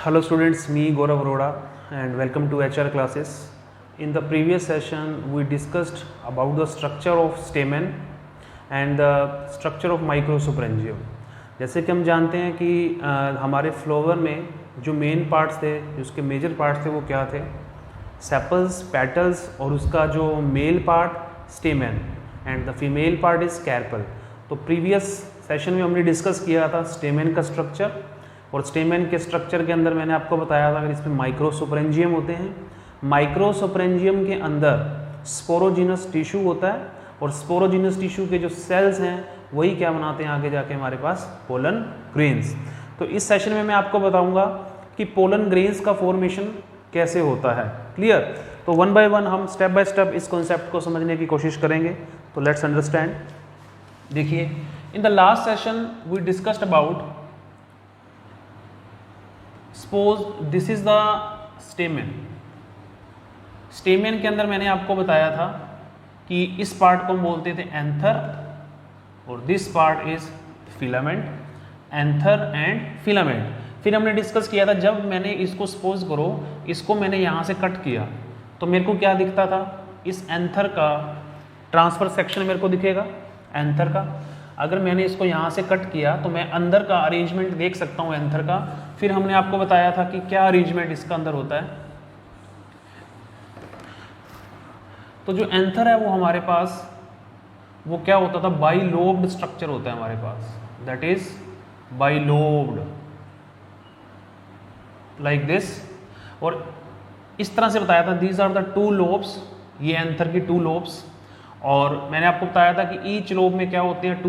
Hello students, me Gaurav Arora and welcome to HR classes. In the previous session we discussed about the structure of stamen and the structure of microsporangium. जैसे कि हम जानते हैं कि हमारे flower में जो मेन पार्ट्स थे, जो उसके मेजर पार्ट्स थे वो क्या थे? सेपल्स, पेटल्स और उसका जो male part stamen and the female part is carpel. तो प्रीवियस सेशन में हमने डिस्कस किया था स्टेमेन का स्ट्रक्चर, और स्टेमेन के स्ट्रक्चर के अंदर मैंने आपको बताया था कि इसमें माइक्रोस्पोरेंजियम होते हैं. माइक्रोस्पोरेंजियम के अंदर स्पोरोजिनस टिश्यू होता है और स्पोरोजिनस टिश्यू के जो सेल्स हैं वही क्या बनाते हैं आगे जाके हमारे पास पोलन ग्रेन्स. तो इस सेशन में मैं आपको बताऊंगा कि पोलन ग्रेन्स का फॉर्मेशन कैसे होता है. क्लियर? तो वन बाय वन हम स्टेप बाय स्टेप इस कॉन्सेप्ट को समझने की कोशिश करेंगे. तो लेट्स अंडरस्टैंड. देखिए, in the last session we discussed about, suppose this is the stamen. Stamen के अंदर मैंने आपको बताया था कि इस पार्ट को हम बोलते थे एंथर और this part is filament. Anther and filament. फिर हमने डिस्कस किया था जब मैंने इसको सपोज करो इसको मैंने यहाँ से कट किया तो मेरे को क्या दिखता था? इस एंथर का ट्रांसफर सेक्शन मेरे को दिखेगा एंथर का. अगर मैंने इसको यहाँ से कट किया तो मैं अंदर का अरेंजमेंट देख सकता हूँ एंथर का. फिर हमने आपको बताया था कि क्या अरेंजमेंट इसका अंदर होता है. तो जो एंथर है वो हमारे पास वो क्या होता था? बाइलोब्ड स्ट्रक्चर होता है हमारे पास. That is bilobed like this. और इस तरह से बताया था these are the two lobes. ये एंथर की टू लोब्स. और मैंने आपको बताया था कि ईच लोब में क्या होते हैं?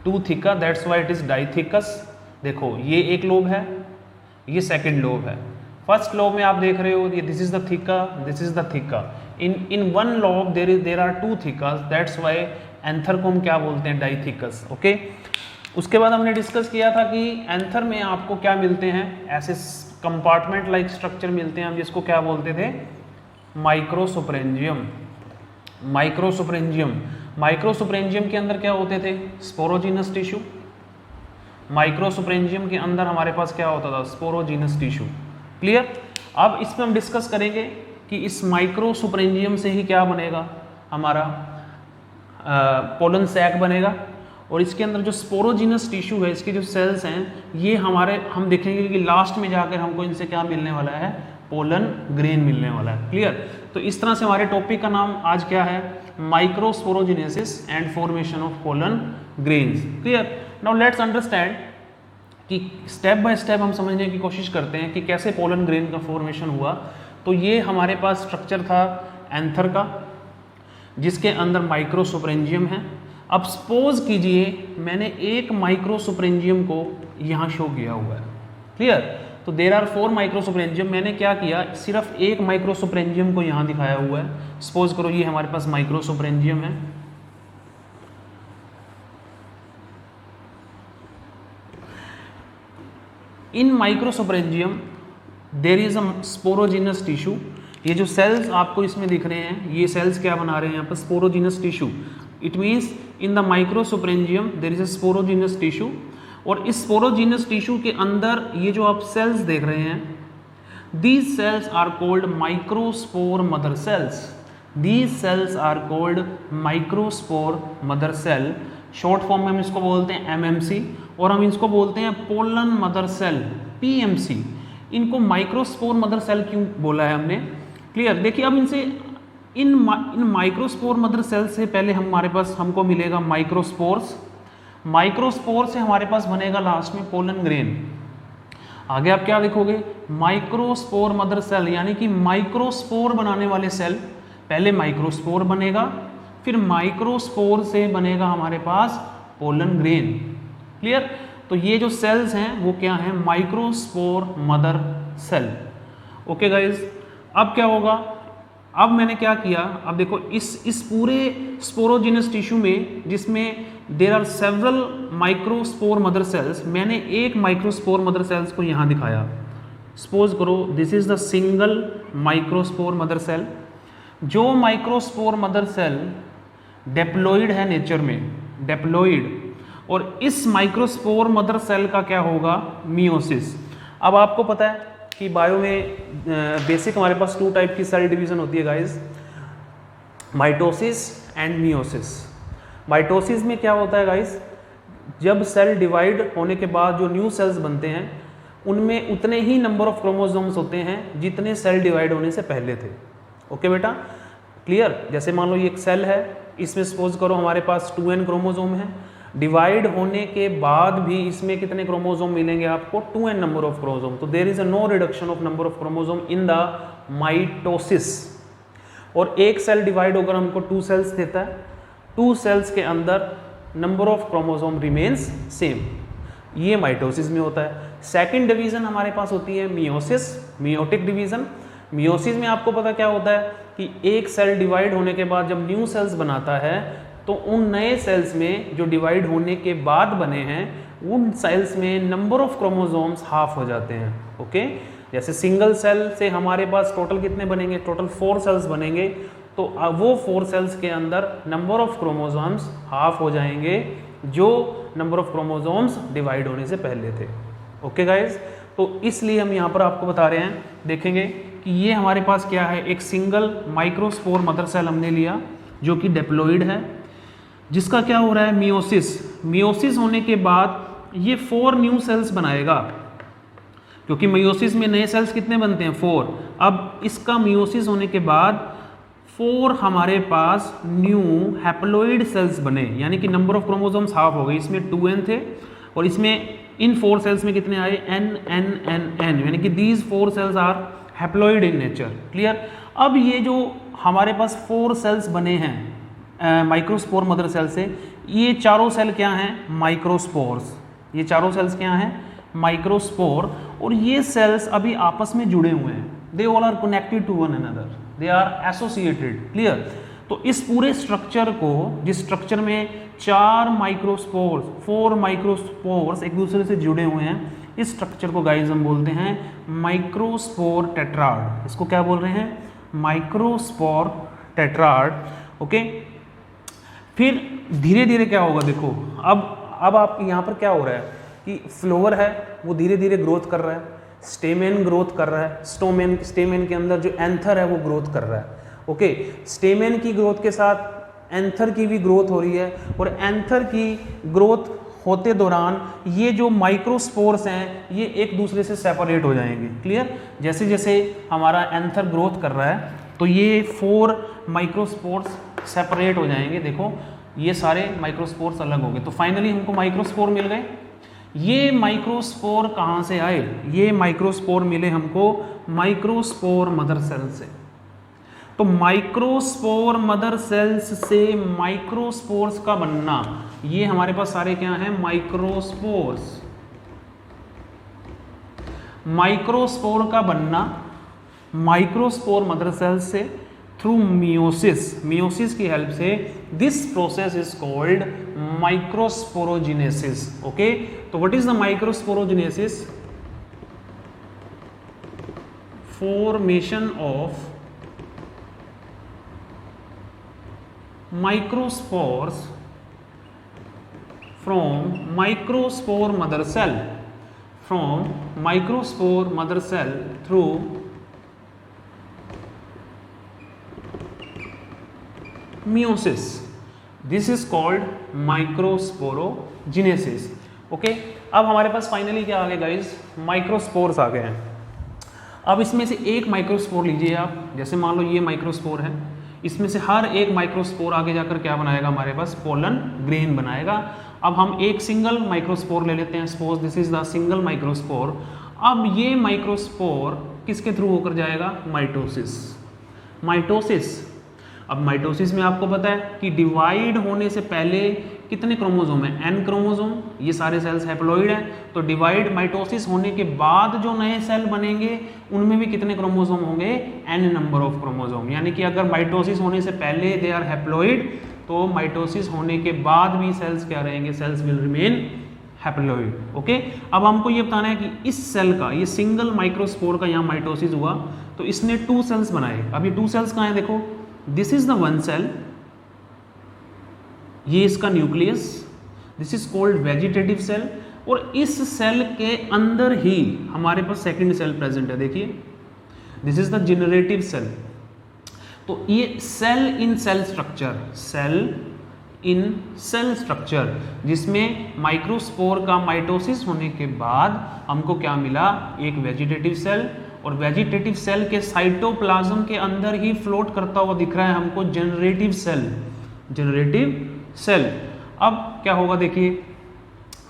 Two theca. That's why it is dithecous. देखो ये एक लोब है, ये सेकंड लोब है. फर्स्ट लोब में आप देख रहे हो ये this is the theca, this is the theca. In one lobe there are two thecas. That's why anther को हम क्या बोलते हैं? डाइथिकस. ओके. उसके बाद हमने डिस्कस किया था कि एंथर में आपको क्या मिलते हैं? ऐसे कंपार्टमेंट लाइक स्ट्रक्चर मिलते हैं, हम जिसको क्या बोलते थे? माइक्रोस्पोरेंजियम. माइक्रोस्पोरेंजियम के अंदर क्या होते थे? Sporogenous tissue. माइक्रोस्पोरेंजियम के अंदर हमारे पास क्या होता था? Sporogenous tissue. क्लियर? अब इसमें हम डिस्कस करेंगे कि इस माइक्रोस्पोरेंजियम से ही क्या बनेगा? हमारा पोलन सैक बनेगा. और इसके अंदर जो स्पोरोजिनस टिश्यू है, इसके जो सेल्स हैं, ये हम देखेंगे कि लास्ट में जाकर हमको इनसे क्या मिलने वाला है? पोलन ग्रेन मिलने वाला है. क्लियर? तो इस तरह से हमारे टॉपिक का नाम आज क्या है? Microsporogenesis and formation of pollen grains. Clear? Now let's understand कि स्टेप बाय स्टेप हम समझने की कोशिश करते हैं कि कैसे पोलन ग्रेन का फॉर्मेशन हुआ. तो ये हमारे पास स्ट्रक्चर था एंथर का जिसके अंदर माइक्रोस्पोरेंजियम है. अब सपोज कीजिए मैंने एक माइक्रोस्पोरेंजियम को यहाँ शो किया हुआ है. क्लियर? तो देर आर 4 माइक्रोस्पोरेंजियम. मैंने क्या किया? सिर्फ एक माइक्रोस्पोरेंजियम को यहाँ दिखाया हुआ है. सपोज करो ये हमारे पास माइक्रोस्पोरेंजियम है. In microsporangium there is a sporogenous tissue. ये जो सेल्स आपको इसमें दिख रहे हैं, ये सेल्स क्या बना रहे हैं यहाँ पर? Sporogenous tissue. It means in the microsporangium there is a sporogenous tissue. और इस स्पोरोजिनस टिश्यू के अंदर ये जो आप सेल्स देख रहे हैं, these cells are called microspore mother cells. These cells are called microspore mother cell. Short form में हम इसको बोलते हैं एमएमसी, और हम इसको बोलते हैं पोलन मदर सेल, पीएमसी. इनको माइक्रोस्पोर मदर सेल क्यों बोला है हमने? क्लियर? देखिए, अब इनसे इन माइक्रोस्पोर मदर सेल से पहले हमारे पास हमको मिलेगा माइक्रोस्पोर्स. माइक्रोस्पोर से हमारे पास बनेगा लास्ट में पोलन ग्रेन. आगे आप क्या लिखोगे? माइक्रोस्पोर मदर सेल, यानी कि माइक्रोस्पोर बनाने वाले सेल. पहले माइक्रोस्पोर बनेगा, फिर माइक्रोस्पोर से बनेगा हमारे पास पोलन ग्रेन. क्लियर? तो ये जो सेल्स हैं वो क्या हैं? Microspore mother cell. Okay guys, अब क्या होगा? अब मैंने क्या किया? अब देखो इस पूरे स्पोरोजिनस टिश्यू में जिसमें there are several microspore mother cells, मैंने एक माइक्रोस्पोर मदर सेल्स को यहाँ दिखाया. सपोज करो this is the single microspore mother cell. जो माइक्रोस्पोर मदर सेल डेप्लॉइड है नेचर में, डेप्लॉइड, और इस माइक्रोस्पोर मदर सेल का क्या होगा? मियोसिस. अब आपको पता है कि बायो में बेसिक हमारे पास 2 टाइप की सेल डिवीज़न होती है guys, mitosis and meiosis. Mitosis में क्या होता है गाइस, जब सेल डिवाइड होने के बाद जो न्यू सेल्स बनते हैं उनमें उतने ही नंबर ऑफ क्रोमोसोम्स होते हैं जितने सेल डिवाइड होने से पहले थे। ओके बेटा, क्लियर। जैसे मान लो ये एक सेल है, इसमें सपोज करो हमारे पास 2n क्रोमोसोम है, डिवाइड होने के बाद भी इसमें कितने क्रोमोसोम मिलेंगे आपको, 2n नंबर ऑफ क्रोमोसोम। तो there is a no reduction of number of chromosome in the mitosis. और एक सेल डिवाइड होकर हमको 2 सेल्स देता है, 2 सेल्स के अंदर number of chromosome remains same, ये माइटोसिस में होता है। सेकंड डिवीजन हमारे पास होती है मियोसिस, मियोटिक डिवीजन। मियोसिस में आपको पता क्या होता है कि एक सेल डिवाइड होने के बाद जब न्यू सेल्स बनाता है तो उन नए सेल्स में जो डिवाइड होने के बाद बने हैं उन सेल्स में नंबर ऑफ क्रोमोसोम्स हाफ हो जाते हैं। ओके, जैसे सिंगल सेल से हमारे पास टोटल कितने बनेंगे, टोटल 4 सेल्स बनेंगे, तो वो 4 सेल्स के अंदर नंबर ऑफ क्रोमोसोम्स हाफ हो जाएंगे जो नंबर ऑफ क्रोमोसोम्स डिवाइड होने से पहले थे। ओके गाइज, तो इसलिए हम यहाँ पर आपको बता रहे हैं, देखेंगे कि ये हमारे पास क्या है, एक सिंगल माइक्रोस्पोर मदर सेल हमने लिया जो कि डिप्लॉइड है, जिसका क्या हो रहा है, मियोसिस। मियोसिस होने के बाद ये 4 न्यू सेल्स बनाएगा, क्योंकि मियोसिस में नए सेल्स कितने बनते हैं, 4। अब इसका मियोसिस होने के बाद 4 हमारे पास न्यू हैप्लॉइड सेल्स बने, यानी कि नंबर ऑफ क्रोमोसोम्स हाफ हो गए। इसमें 2n थे और इसमें इन 4 सेल्स में कितने आए, n, यानी कि these 4 cells are haploid in nature. Clear. अब ये जो हमारे पास 4 सेल्स बने हैं माइक्रोस्पोर मदर सेल से, ये चारों सेल क्या हैं, माइक्रोस्पोर्स। ये चारों सेल्स क्या हैं, माइक्रोस्पोर। और ये सेल्स अभी आपस में जुड़े हुए हैं, they all are connected to one another, they are associated. Clear. तो इस पूरे स्ट्रक्चर को, जिस स्ट्रक्चर में 4 माइक्रोस्पोर्स, 4 माइक्रोस्पोर्स एक दूसरे से जुड़े हुए हैं, इस स्ट्रक्चर को गाइस हम बोलते हैं माइक्रोस्पोर टेट्राड। इसको क्या बोल रहे हैं, माइक्रोस्पोर टेट्राड। ओके, फिर धीरे धीरे क्या होगा, देखो अब आप यहाँ पर क्या हो रहा है कि फ्लोवर है वो धीरे धीरे ग्रोथ कर रहा है, स्टेमेन ग्रोथ कर रहा है, स्टेमेन के अंदर जो एंथर है वो ग्रोथ कर रहा है। ओके, स्टेमेन की ग्रोथ के साथ एंथर की भी ग्रोथ हो रही है, और एंथर की ग्रोथ होते दौरान ये जो माइक्रोस्पोर्स हैं ये एक दूसरे से सेपरेट हो जाएंगे। क्लियर। जैसे जैसे हमारा एंथर ग्रोथ कर रहा है तो ये 4 माइक्रोस्पोर्स सेपरेट हो जाएंगे। देखो ये सारे माइक्रोस्पोर्स अलग हो गए, तो फाइनली हमको माइक्रोस्पोर मिल गए। ये माइक्रोस्पोर कहाँ से आए, ये माइक्रोस्पोर मिले हमको माइक्रोस्पोर मदर सेल से। तो माइक्रोस्पोर मदर सेल्स से माइक्रोस्पोर्स का बनना, ये हमारे पास सारे क्या हैं, माइक्रोस्पोर्स। माइक्रोस्पोर का बनना माइक्रोस्पोर मदर सेल्स से थ्रू मियोसिस, मियोसिस की हेल्प से, this process is called microsporogenesis. Okay, तो what is the microsporogenesis, formation of microspores from microspore mother cell, from microspore mother cell through meiosis. This is called microsporogenesis. Okay, अब हमारे पास finally क्या आ गए guys, microspores आ गए हैं। अब इसमें से एक माइक्रोस्पोर लीजिए आप, जैसे मान लो ये माइक्रोस्पोर है, इसमें से हर एक माइक्रोस्पोर आगे जाकर क्या बनाएगा, हमारे पास पोलन ग्रेन बनाएगा। अब हम एक सिंगल माइक्रोस्पोर ले लेते हैं, suppose this is the single microspore. अब ये माइक्रोस्पोर किसके थ्रू होकर जाएगा, माइटोसिस। माइटोसिस, अब माइटोसिस में आपको पता है कि डिवाइड होने से पहले कितने क्रोमोसोम है, n क्रोमोसोम, ये सारे सेल्स हैप्लॉइड हैं। तो डिवाइड माइटोसिस होने के बाद जो नए सेल बनेंगे उनमें भी कितने क्रोमोसोम होंगे, n नंबर ऑफ क्रोमोसोम। यानी कि अगर माइटोसिस होने से पहले दे आर हैप्लॉइड, तो माइटोसिस होने के बाद भी सेल्स क्या रहेंगे, cells will remain haploid. Okay, अब हमको ये बताना है कि इस सेल का, ये सिंगल माइक्रोस्पोर का यहाँ माइटोसिस हुआ तो इसने 2 सेल्स बनाए। अब ये 2 सेल्स कहाँ हैं, देखो दिस इज द 1 सेल, ये इसका nucleus, this is called vegetative cell, और इस सेल के अंदर ही हमारे पास सेकंड सेल प्रेजेंट है। देखिए, this is the generative cell. तो ये cell in cell structure, cell in cell structure, जिसमें माइक्रोस्पोर का माइटोसिस होने के बाद हमको क्या मिला, एक वेजिटेटिव सेल, और वेजिटेटिव सेल के साइटोप्लाज्म के अंदर ही फ्लोट करता हुआ दिख रहा है हमको जनरेटिव सेल, जनरेटिव सेल। अब क्या होगा देखिए,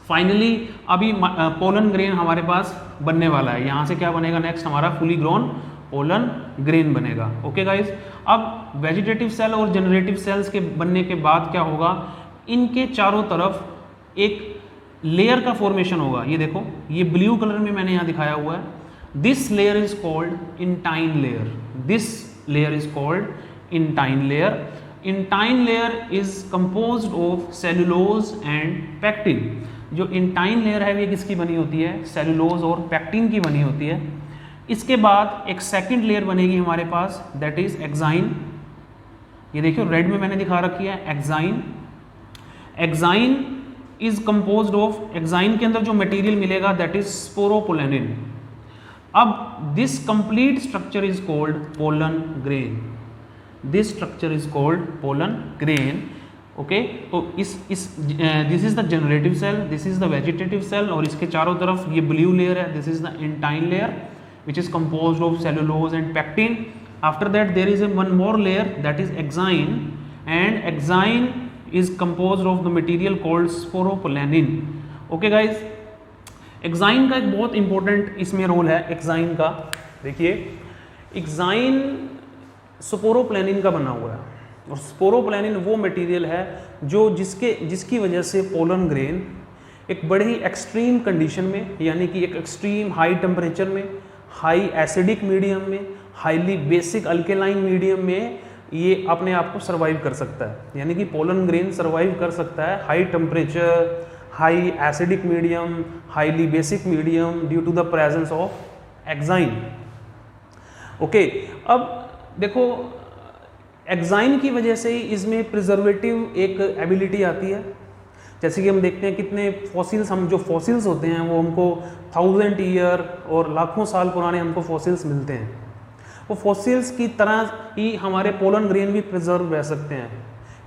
फाइनली अभी पोलन ग्रेन हमारे पास बनने वाला है। यहाँ से क्या बनेगा नेक्स्ट, हमारा फुली ग्रोन पोलन ग्रेन बनेगा। ओके गाइज, अब वेजिटेटिव सेल और जनरेटिव सेल्स के बनने के बाद क्या होगा, इनके चारों तरफ एक लेयर का फॉर्मेशन होगा। ये देखो, ये ब्लू कलर में मैंने यहाँ दिखाया हुआ है। This layer is called intine layer, this layer is called intine layer. Intine layer is composed of cellulose and pectin. जो इंटाइन लेयर है ये किसकी बनी होती है, सेलुलोज और पैक्टिन की बनी होती है। इसके बाद एक सेकंड लेयर बनेगी हमारे पास, दैट इज एक्साइन। ये देखियो रेड में मैंने दिखा रखी है exine. Exine is composed of, exine के अंदर जो मटेरियल मिलेगा दैट इज स्पोरोपोलेनिन। अब this complete structure is called pollen grain, this structure is called pollen grain. Okay, तो this is the generative cell, this is the vegetative cell, और इसके चारों तरफ ये ब्लू लेयर है, this is the intine layer which is composed of cellulose and pectin. After that there is a one more layer that is exine, and exine is composed of the material called sporopolanin. Okay guys, exine का एक बहुत important इसमें role है exine का। देखिए, exine sporopolanin का बना हुआ है, और sporopolanin वो मटेरियल है जो जिसकी वजह से पोलन ग्रेन एक बड़े ही एक्सट्रीम कंडीशन में, यानी कि एक एक्सट्रीम हाई टेम्परेचर में, हाई एसिडिक मीडियम में, हाईली बेसिक अल्केलाइन मीडियम में ये अपने आप को सर्वाइव कर सकता है। यानी कि पोलन ग्रेन सर्वाइव कर सकता है high temperature, high acidic medium, highly basic medium due to the presence of exine. Okay, अब देखो, एक्साइन की वजह से इसमें प्रिजर्वेटिव एक एबिलिटी आती है। जैसे कि हम देखते हैं कितने फॉसिल्स, हम जो फॉसिल्स होते हैं वो हमको 1000 ईयर और लाखों साल पुराने हमको फॉसिल्स मिलते हैं। वो फॉसिल्स की तरह ही हमारे पोलन ग्रेन भी प्रिजर्व रह सकते हैं,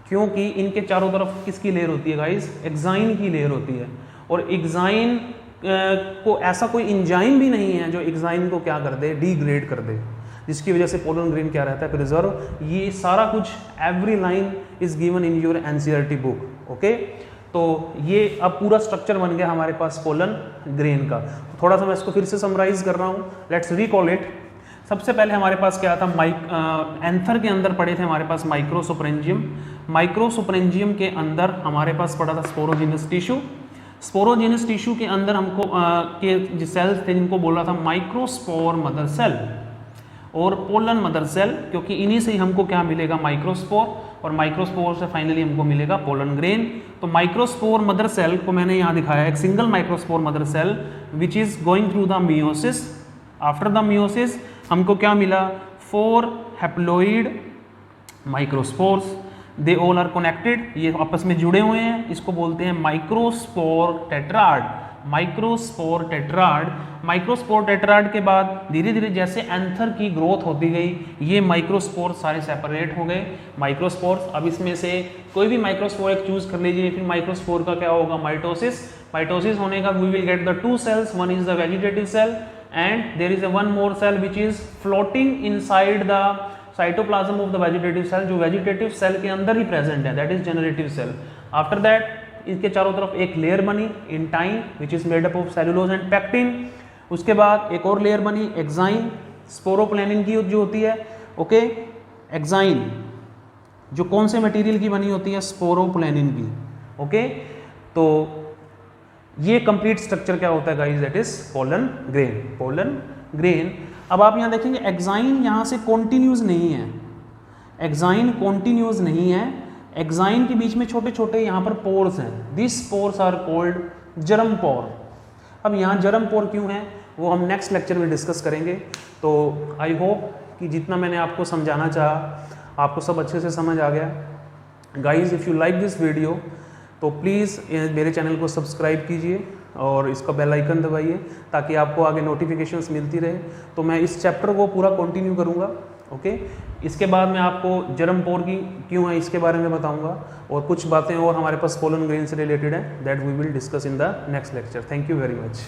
क्योंकि इनके चारों तरफ किसकी लेयर होती है गाइस, एक्साइन की लेयर होती है। और एक्साइन को ऐसा कोई इंजाइम भी नहीं है जो एक्साइन को क्या कर दे, डिग्रेड कर दे, जिसकी वजह से पोलन ग्रेन क्या रहता है, प्रिजर्व। ये सारा कुछ every line is given in your NCERT book. Okay, तो ये अब पूरा स्ट्रक्चर बन गया हमारे पास पोलन ग्रेन का। थोड़ा सा मैं इसको फिर से समराइज कर रहा हूँ, लेट्स रिकॉल इट। सबसे पहले हमारे पास क्या था, एंथर के अंदर पड़े थे हमारे पास माइक्रोसुपरेंजियम। माइक्रोसुपरेंजियम के अंदर हमारे पास पड़ा था स्पोरोजिनस टिश्यू। स्पोरोजिनस टिश्यू के अंदर हमको के जो सेल्स थे जिनको बोल रहा था माइक्रोस्पोर मदर सेल और पोलन मदर सेल, क्योंकि इन्हीं से ही हमको क्या मिलेगा, माइक्रोस्पोर, और माइक्रोस्पोर से फाइनली हमको मिलेगा पोलन ग्रेन। तो माइक्रोस्पोर मदर सेल को मैंने यहाँ दिखाया, एक single microspore mother cell which is going through the meiosis. After the meiosis हमको क्या मिला, 4 haploid microspores, they all are connected, ये आपस में जुड़े हुए हैं, इसको बोलते हैं microspore tetrad. Microspore tetrad, microspore tetrad के बाद धीरे धीरे जैसे एंथर की ग्रोथ होती गई, ये माइक्रोस्पोर सारे सेपरेट हो गए माइक्रोस्पोर्स। अब इसमें से कोई भी माइक्रोस्पोर एक चूज कर लीजिए, फिर माइक्रोस्पोर का क्या होगा, माइटोसिस। माइटोसिस होने का we will get the 2 cells, one is the vegetative cell and there is a one more cell which is floating inside the cytoplasm of the vegetative cell, जो vegetative cell के अंदर ही present है, that is generative cell. After that इसके चारों तरफ एक layer बनी intine which is made up of cellulose and pectin. उसके बाद एक और लेयर बनी एक्साइन, स्पोरोप्लेनिन की जो होती है। ओके, एक्साइन जो कौन से मटेरियल की बनी होती है, स्पोरोप्लेनिन की। ओके, तो ये कंप्लीट स्ट्रक्चर क्या होता है guys, that is pollen grain. Pollen grain. अब आप यहाँ देखेंगे एक्साइन यहाँ से कॉन्टिन्यूज नहीं है, एक्साइन कॉन्टिन्यूज नहीं है, एक्साइन के बीच में छोटे छोटे यहाँ पर पोर्स हैं, this pores are called germ pore. अब यहाँ जर्म पोर क्यों है वो हम नेक्स्ट लेक्चर में डिस्कस करेंगे। तो आई होप कि जितना मैंने आपको समझाना चाहा आपको सब अच्छे से समझ आ गया। Guys if you like this video तो प्लीज़ मेरे चैनल को सब्सक्राइब कीजिए, और इसका बेल आइकन दबाइए ताकि आपको आगे नोटिफिकेशंस मिलती रहे। तो मैं इस चैप्टर को पूरा कंटिन्यू करूँगा। ओके, इसके बाद मैं आपको जर्म पोर की क्यों है इसके बारे में बताऊंगा, और कुछ बातें और हमारे पास पोलन ग्रेन से रिलेटेड है, that we will discuss in the next lecture. Thank you very much.